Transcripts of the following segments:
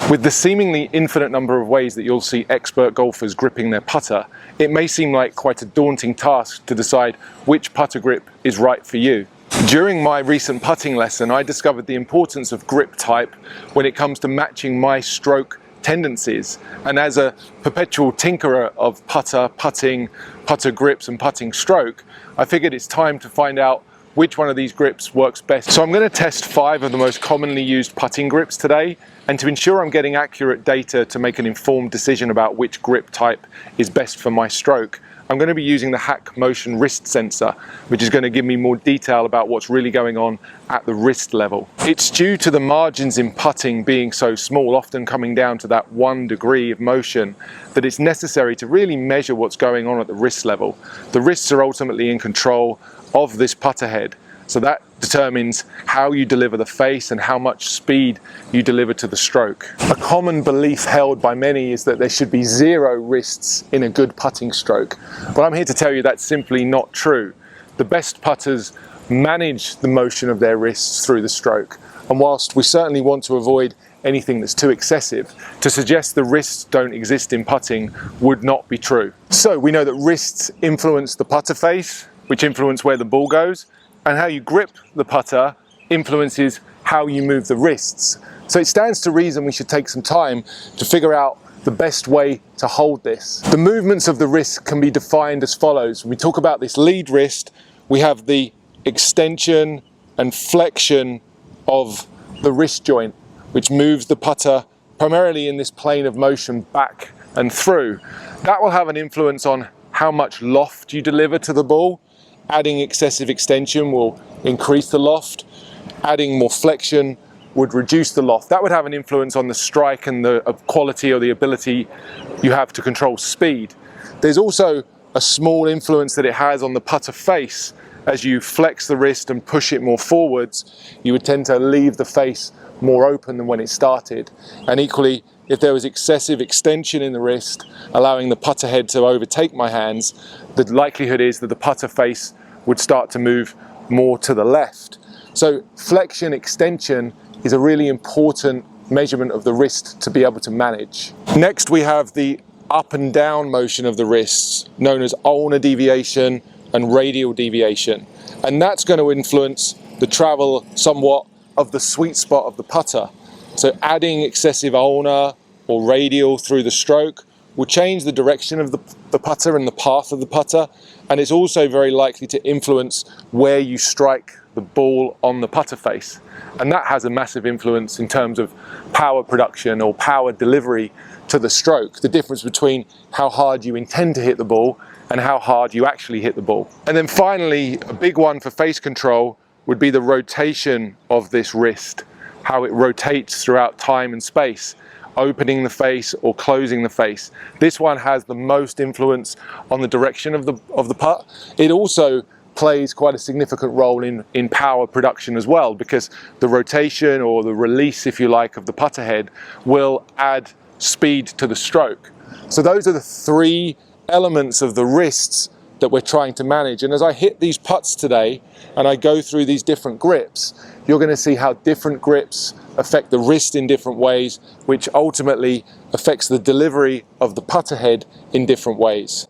With the seemingly infinite number of ways that you'll see expert golfers gripping their putter, it may seem like quite a daunting task to decide which putter grip is right for you. During my recent putting lesson, I discovered the importance of grip type when it comes to matching my stroke tendencies. And as a perpetual tinkerer of putting, putter grips and putting stroke, I figured it's time to find out which one of these grips works best. So I'm going to test 5 of the most commonly used putting grips today, and to ensure I'm getting accurate data to make an informed decision about which grip type is best for my stroke, I'm going to be using the HackMotion wrist sensor, which is going to give me more detail about what's really going on at the wrist level. It's due to the margins in putting being so small, often coming down to that 1 degree of motion, that it's necessary to really measure what's going on at the wrist level. The wrists are ultimately in control of this putter head, so that determines how you deliver the face and how much speed you deliver to the stroke. A common belief held by many is that there should be 0 wrists in a good putting stroke, but I'm here to tell you that's simply not true. The best putters manage the motion of their wrists through the stroke, and whilst we certainly want to avoid anything that's too excessive, to suggest the wrists don't exist in putting would not be true. So we know that wrists influence the putter face, which influence where the ball goes, and how you grip the putter influences how you move the wrists. So it stands to reason we should take some time to figure out the best way to hold this. The movements of the wrist can be defined as follows. When we talk about this lead wrist, we have the extension and flexion of the wrist joint, which moves the putter primarily in this plane of motion back and through. That will have an influence on how much loft you deliver to the ball. Adding excessive extension will increase the loft. Adding more flexion would reduce the loft. That would have an influence on the strike and the quality or the ability you have to control speed. There's also a small influence that it has on the putter face. As you flex the wrist and push it more forwards, you would tend to leave the face more open than when it started. And equally, if there was excessive extension in the wrist, allowing the putter head to overtake my hands, the likelihood is that the putter face would start to move more to the left. So flexion, extension is a really important measurement of the wrist to be able to manage. Next, we have the up and down motion of the wrists, known as ulnar deviation and radial deviation. And that's going to influence the travel somewhat of the sweet spot of the putter. So adding excessive ulnar or radial through the stroke will change the direction of the putter and the path of the putter, and it's also very likely to influence where you strike the ball on the putter face. And that has a massive influence in terms of power production or power delivery to the stroke, the difference between how hard you intend to hit the ball and how hard you actually hit the ball. And then finally, a big one for face control would be the rotation of this wrist, how it rotates throughout time and space, opening the face or closing the face. This one has the most influence on the direction of the putt. It also plays quite a significant role in power production as well, because the rotation or the release, if you like, of the putter head will add speed to the stroke. So those are the 3 elements of the wrists that we're trying to manage. And as I hit these putts today and I go through these different grips, you're going to see how different grips affect the wrist in different ways, which ultimately affects the delivery of the putter head in different ways.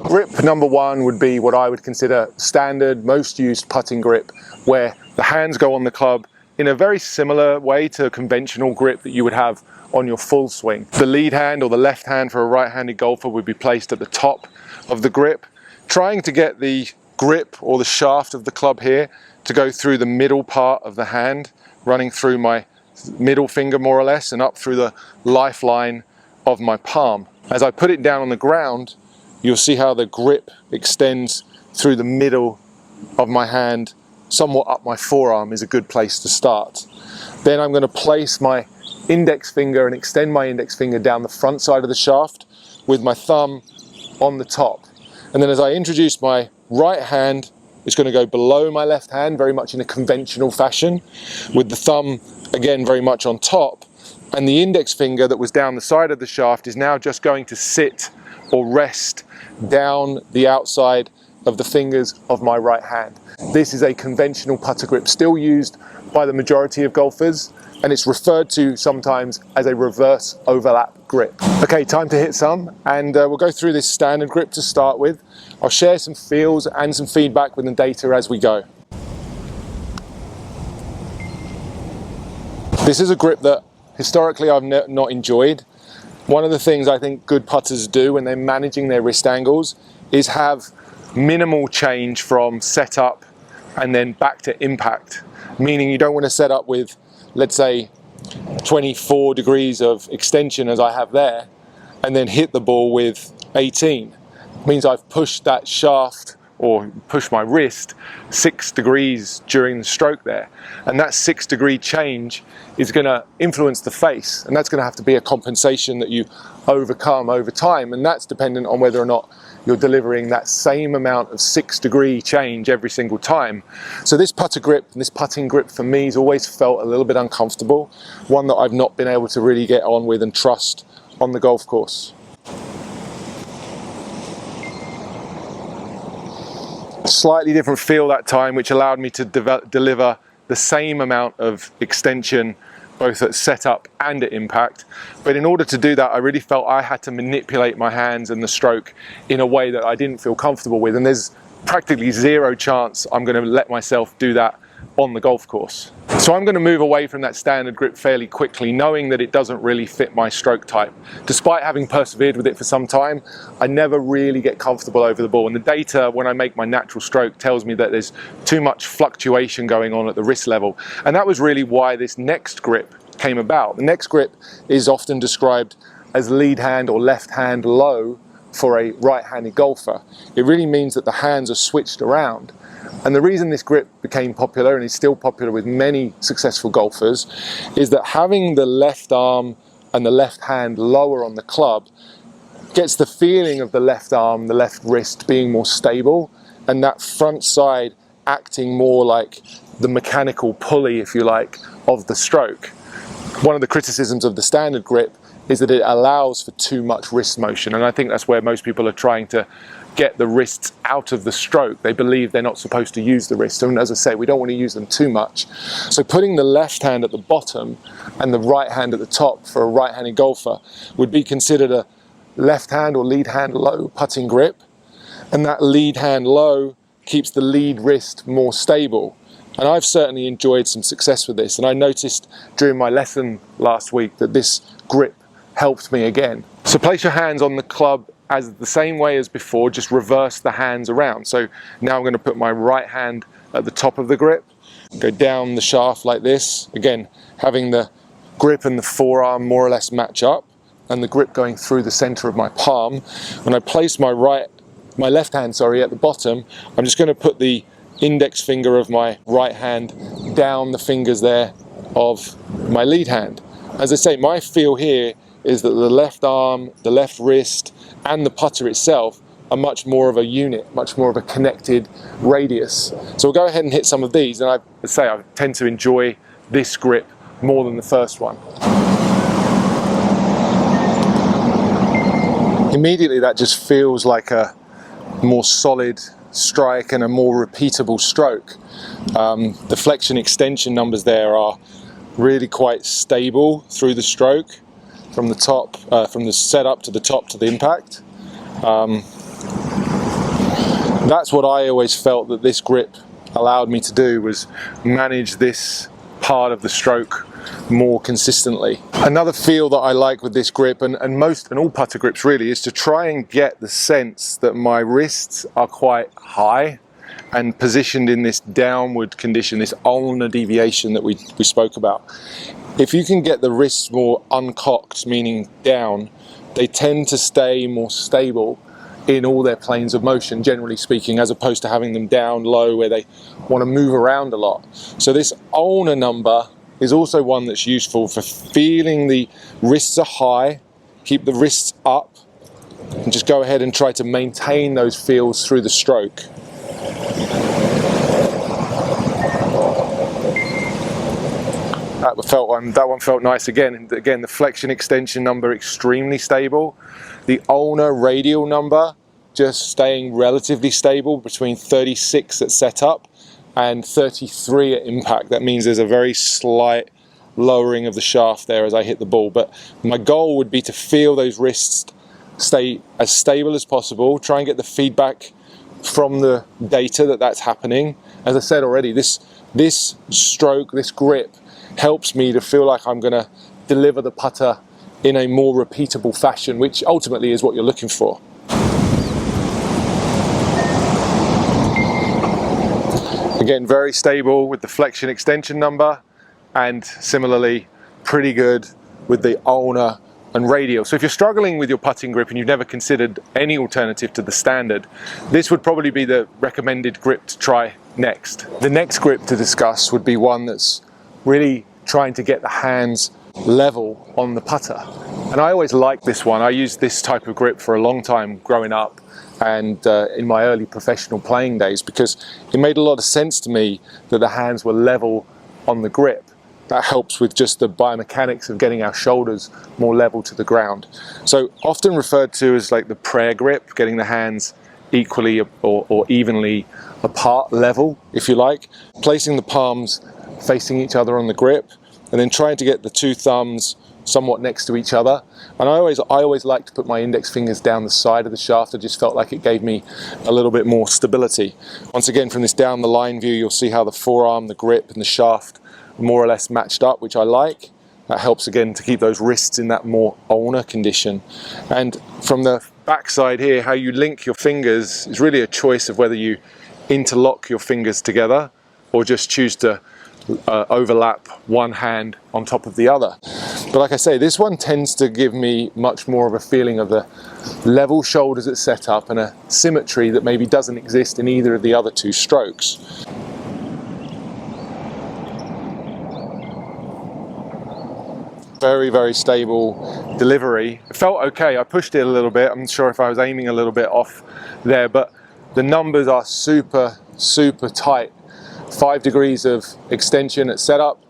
Grip number 1 would be what I would consider standard, most used putting grip, where the hands go on the club in a very similar way to a conventional grip that you would have on your full swing. The lead hand or the left hand for a right-handed golfer would be placed at the top of the grip, trying to get the grip or the shaft of the club here to go through the middle part of the hand, running through my middle finger more or less and up through the lifeline of my palm. As I put it down on the ground, you'll see how the grip extends through the middle of my hand, somewhat up my forearm is a good place to start. Then I'm going to place my index finger and extend my index finger down the front side of the shaft with my thumb on the top. And then as I introduce my right hand, it's going to go below my left hand, very much in a conventional fashion, with the thumb again very much on top. And the index finger that was down the side of the shaft is now just going to sit or rest down the outside of the fingers of my right hand. This is a conventional putter grip, still used by the majority of golfers, and it's referred to sometimes as a reverse overlap grip. Okay, time to hit some, and we'll go through this standard grip to start with. I'll share some feels and some feedback with the data as we go. This is a grip that historically I've not enjoyed. One of the things I think good putters do when they're managing their wrist angles is have minimal change from setup and then back to impact, meaning you don't want to set up with, let's say, 24 degrees of extension as I have there, and then hit the ball with 18. It means I've pushed that shaft or pushed my wrist 6 degrees during the stroke there. And that 6-degree change is going to influence the face, and that's going to have to be a compensation that you overcome over time, and that's dependent on whether or not you're delivering that same amount of 6-degree change every single time. So this putter grip and this putting grip for me has always felt a little bit uncomfortable, one that I've not been able to really get on with and trust on the golf course. Slightly different feel that time, which allowed me to deliver the same amount of extension both at setup and at impact. But in order to do that, I really felt I had to manipulate my hands and the stroke in a way that I didn't feel comfortable with, and there's practically zero chance I'm going to let myself do that on the golf course. So I'm going to move away from that standard grip fairly quickly, knowing that it doesn't really fit my stroke type. Despite having persevered with it for some time, I never really get comfortable over the ball, and the data when I make my natural stroke tells me that there's too much fluctuation going on at the wrist level, and that was really why this next grip came about. The next grip is often described as lead hand or left hand low for a right-handed golfer. It really means that the hands are switched around. And the reason this grip became popular, and is still popular with many successful golfers, is that having the left arm and the left hand lower on the club gets the feeling of the left arm, the left wrist being more stable, and that front side acting more like the mechanical pulley, if you like, of the stroke. One of the criticisms of the standard grip is that it allows for too much wrist motion, and I think that's where most people are trying to get the wrists out of the stroke. They believe they're not supposed to use the wrist, and as I say, we don't want to use them too much. So putting the left hand at the bottom and the right hand at the top for a right-handed golfer would be considered a left hand or lead hand low putting grip, and that lead hand low keeps the lead wrist more stable. And I've certainly enjoyed some success with this, and I noticed during my lesson last week that this grip helped me again. So place your hands on the club as the same way as before, just reverse the hands around. So now I'm going to put my right hand at the top of the grip, go down the shaft like this, again having the grip and the forearm more or less match up, and the grip going through the center of my palm. When I place my left hand at the bottom, I'm just going to put the index finger of my right hand down the fingers there of my lead hand. As I say, my feel here is that the left arm, the left wrist, and the putter itself are much more of a unit, much more of a connected radius. So we'll go ahead and hit some of these, and I tend to enjoy this grip more than the first one. Immediately that just feels like a more solid strike and a more repeatable stroke. The flexion extension numbers there are really quite stable through the stroke, from the top, from the setup to the top to the impact. That's what I always felt that this grip allowed me to do, was manage this part of the stroke more consistently. Another feel that I like with this grip, and all putter grips really, is to try and get the sense that my wrists are quite high and positioned in this downward condition, this ulnar deviation that we spoke about. If you can get the wrists more uncocked, meaning down, they tend to stay more stable in all their planes of motion, generally speaking, as opposed to having them down low where they want to move around a lot. So this ulnar number is also one that's useful for feeling the wrists are high, keep the wrists up, and just go ahead and try to maintain those feels through the stroke. That one felt nice again. And again, the flexion extension number extremely stable. The ulnar radial number just staying relatively stable between 36 at setup and 33 at impact. That means there's a very slight lowering of the shaft there as I hit the ball. But my goal would be to feel those wrists stay as stable as possible, try and get the feedback from the data that that's happening. As I said already, this stroke, this grip helps me to feel like I'm going to deliver the putter in a more repeatable fashion, which ultimately is what you're looking for. Again, very stable with the flexion extension number, and similarly pretty good with the ulnar and radial. So if you're struggling with your putting grip and you've never considered any alternative to the standard, this would probably be the recommended grip to try next. The next grip to discuss would be one that's really trying to get the hands level on the putter. And I always like this one. I used this type of grip for a long time growing up and in my early professional playing days, because it made a lot of sense to me that the hands were level on the grip. That helps with just the biomechanics of getting our shoulders more level to the ground. So often referred to as like the prayer grip, getting the hands equally or evenly apart, level, if you like. Placing the palms facing each other on the grip, and then trying to get the two thumbs somewhat next to each other. And I always like to put my index fingers down the side of the shaft. I just felt like it gave me a little bit more stability. Once again, from this down the line view, you'll see how the forearm, the grip, and the shaft more or less matched up, which I like. That helps again to keep those wrists in that more ulnar condition. And from the backside here, how you link your fingers is really a choice of whether you interlock your fingers together or just choose to overlap one hand on top of the other. But like I say, this one tends to give me much more of a feeling of the level shoulders it's set up and a symmetry that maybe doesn't exist in either of the other two strokes. Very, very stable delivery. It felt okay. I pushed it a little bit. I'm not sure if I was aiming a little bit off there, but the numbers are super, super tight. 5 degrees of extension at setup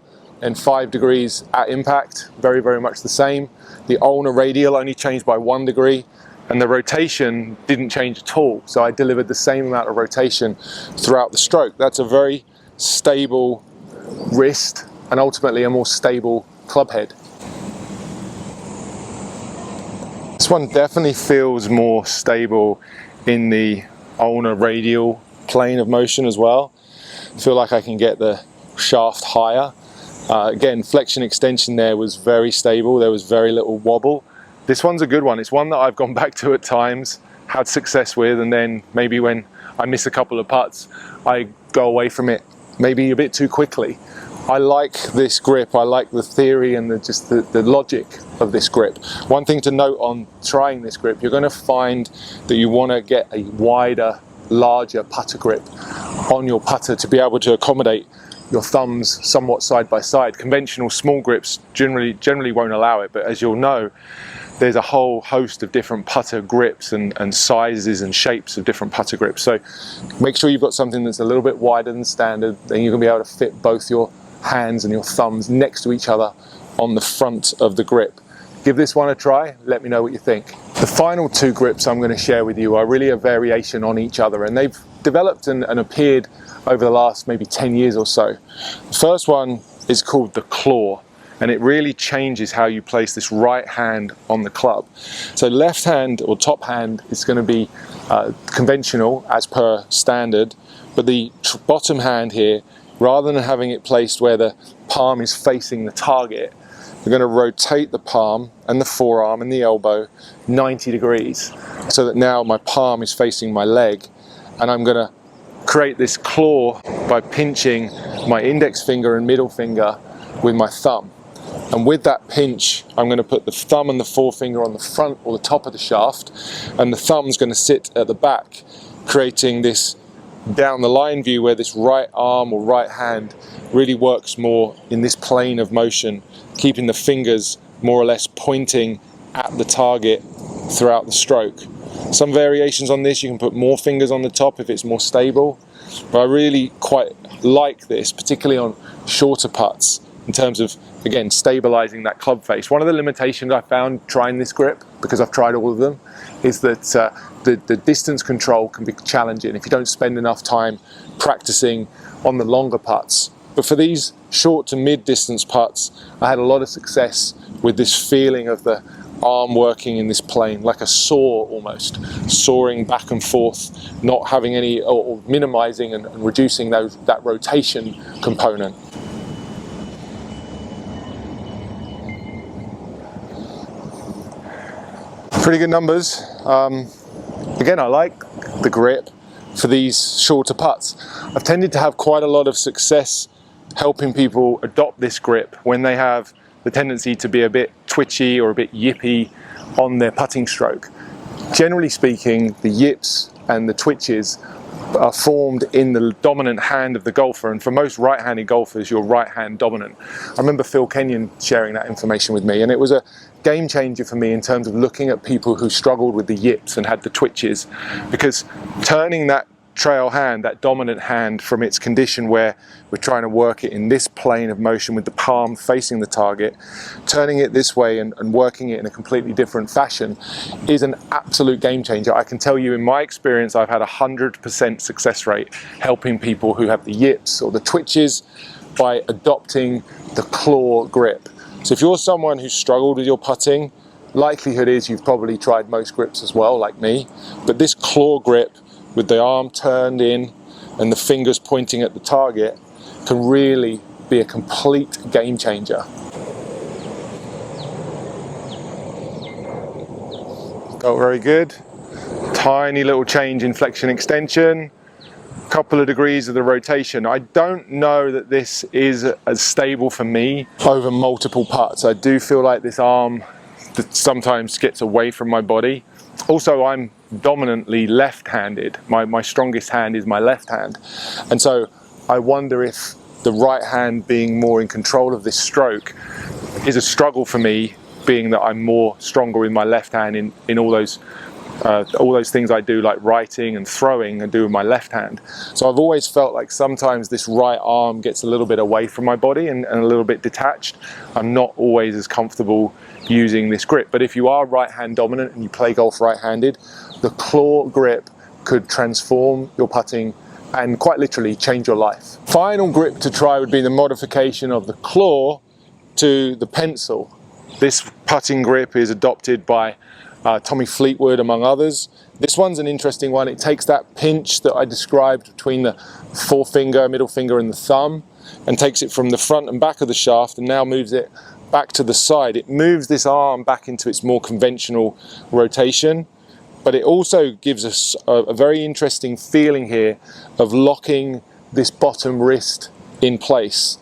and 5 degrees at impact. Very, very much the same. The ulnar radial only changed by 1 degree and the rotation didn't change at all. So I delivered the same amount of rotation throughout the stroke. That's a very stable wrist and ultimately a more stable club head. This one definitely feels more stable in the ulnar radial plane of motion as well. I feel like I can get the shaft higher. Again, flexion extension there was very stable. There was very little wobble. This one's a good one. It's one that I've gone back to at times, had success with, and then maybe when I miss a couple of putts, I go away from it maybe a bit too quickly. I like this grip. I like the theory and the logic of this grip. One thing to note on trying this grip, you're going to find that you want to get a wider, larger putter grip on your putter to be able to accommodate your thumbs somewhat side by side. Conventional small grips generally won't allow it, but as you'll know, there's a whole host of different putter grips and sizes and shapes of different putter grips. So make sure you've got something that's a little bit wider than standard, then you're going to be able to fit both your hands and your thumbs next to each other on the front of the grip. Give this one a try, let me know what you think. The final two grips I'm going to share with you are really a variation on each other, and they've developed and appeared over the last maybe 10 years or so. The first one is called the claw, and it really changes how you place this right hand on the club. So left hand or top hand is going to be conventional as per standard, but the bottom hand here, rather than having it placed where the palm is facing the target, we're going to rotate the palm and the forearm and the elbow 90 degrees so that now my palm is facing my leg, and I'm going to create this claw by pinching my index finger and middle finger with my thumb. And with that pinch, I'm going to put the thumb and the forefinger on the front or the top of the shaft, and the thumb's going to sit at the back, creating this down the line view where this right arm or right hand really works more in this plane of motion, keeping the fingers more or less pointing at the target throughout the stroke. Some variations on this, you can put more fingers on the top if it's more stable, but I really quite like this, particularly on shorter putts, in terms of, again, stabilizing that club face. One of the limitations I found trying this grip, because I've tried all of them, is that the distance control can be challenging if you don't spend enough time practicing on the longer putts. But for these short to mid-distance putts, I had a lot of success with this feeling of the arm working in this plane, like a saw almost, sawing back and forth, not having any, or minimizing and reducing that rotation component. Pretty good numbers. Again, I like the grip for these shorter putts. I've tended to have quite a lot of success helping people adopt this grip when they have the tendency to be a bit twitchy or a bit yippy on their putting stroke. Generally speaking, the yips and the twitches are formed in the dominant hand of the golfer, and for most right-handed golfers, you're right-hand dominant. I remember Phil Kenyon sharing that information with me, and it was a game changer for me in terms of looking at people who struggled with the yips and had the twitches, because turning that trail hand, that dominant hand, from its condition where we're trying to work it in this plane of motion with the palm facing the target, turning it this way and working it in a completely different fashion is an absolute game changer. I can tell you in my experience, I've had 100% success rate helping people who have the yips or the twitches by adopting the claw grip. So if you're someone who's struggled with your putting, likelihood is you've probably tried most grips as well, like me, but this claw grip with the arm turned in and the fingers pointing at the target can really be a complete game changer. Felt very good. Tiny little change in flexion extension, couple of degrees of the rotation. I don't know that this is as stable for me over multiple putts. I do feel like this arm sometimes gets away from my body. Also, I'm dominantly left-handed. My strongest hand is my left hand. And so I wonder if the right hand being more in control of this stroke is a struggle for me, being that I'm more stronger with my left hand in all those things I do, like writing and throwing, and do with my left hand. So I've always felt like sometimes this right arm gets a little bit away from my body and a little bit detached. I'm not always as comfortable using this grip. But if you are right hand dominant and you play golf right-handed, the claw grip could transform your putting and quite literally change your life. Final grip to try would be the modification of the claw to the pencil. This putting grip is adopted by Tommy Fleetwood, among others. This one's an interesting one. It takes that pinch that I described between the forefinger, middle finger and the thumb, and takes it from the front and back of the shaft and now moves it back to the side. It moves this arm back into its more conventional rotation, but it also gives us a very interesting feeling here of locking this bottom wrist in place.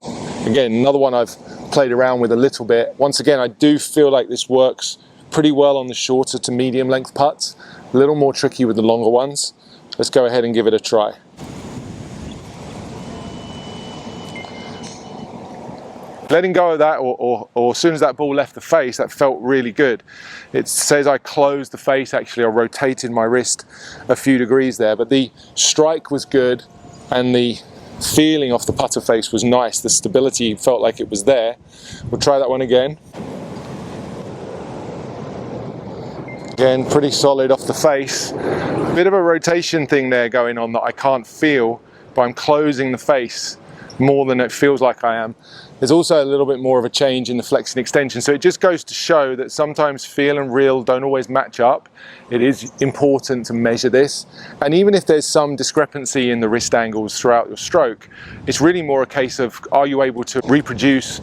Again, another one I've played around with a little bit. Once again, I do feel like this works pretty well on the shorter to medium length putts, a little more tricky with the longer ones. Let's go ahead and give it a try. Letting go of that, or as soon as that ball left the face, that felt really good. It says I closed the face, actually I rotated my wrist a few degrees there, but the strike was good and the feeling off the putter face was nice. The stability felt like it was there. We'll try that one again. Again, pretty solid off the face. Bit of a rotation thing there going on that I can't feel, but I'm closing the face more than it feels like I am. There's also a little bit more of a change in the flexion extension. So it just goes to show that sometimes feel and real don't always match up. It is important to measure this. And even if there's some discrepancy in the wrist angles throughout your stroke, it's really more a case of, are you able to reproduce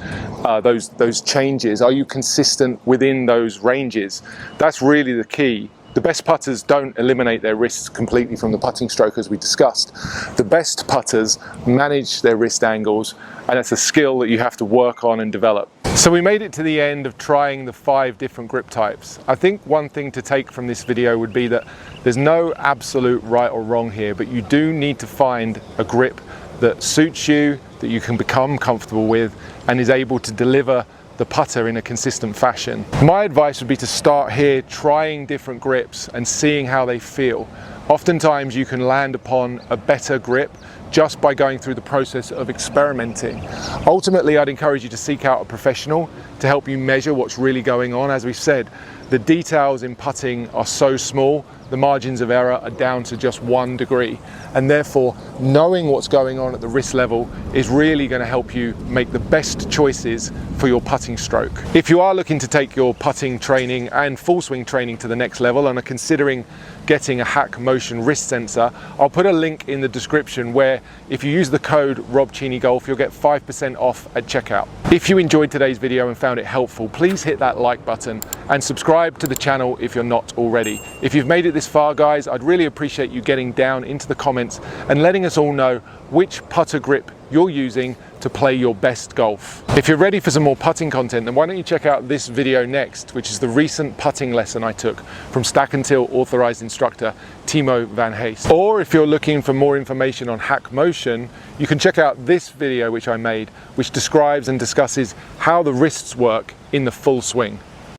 those changes? Are you consistent within those ranges? That's really the key. The best putters don't eliminate their wrists completely from the putting stroke, as we discussed. The best putters manage their wrist angles, and it's a skill that you have to work on and develop. So we made it to the end of trying the 5 different grip types. I think one thing to take from this video would be that there's no absolute right or wrong here, but you do need to find a grip that suits you, that you can become comfortable with, and is able to deliver the putter in a consistent fashion. My advice would be to start here trying different grips and seeing how they feel. Oftentimes you can land upon a better grip just by going through the process of experimenting. Ultimately, I'd encourage you to seek out a professional to help you measure what's really going on. As we've said, the details in putting are so small, the margins of error are down to just 1 degree, and therefore knowing what's going on at the wrist level is really going to help you make the best choices for your putting stroke. If you are looking to take your putting training and full swing training to the next level and are considering getting a HackMotion wrist sensor, I'll put a link in the description where if you use the code RobChiniGolf, you'll get 5% off at checkout. If you enjoyed today's video and found it helpful, please hit that like button and subscribe to the channel if you're not already. If you've made it this far, guys, I'd really appreciate you getting down into the comments and letting us all know which putter grip you're using to play your best golf. If you're ready for some more putting content, then why don't you check out this video next, which is the recent putting lesson I took from Stack and Till authorized instructor Timo van Hees. Or if you're looking for more information on HackMotion, you can check out this video which I made, which describes and discusses how the wrists work in the full swing.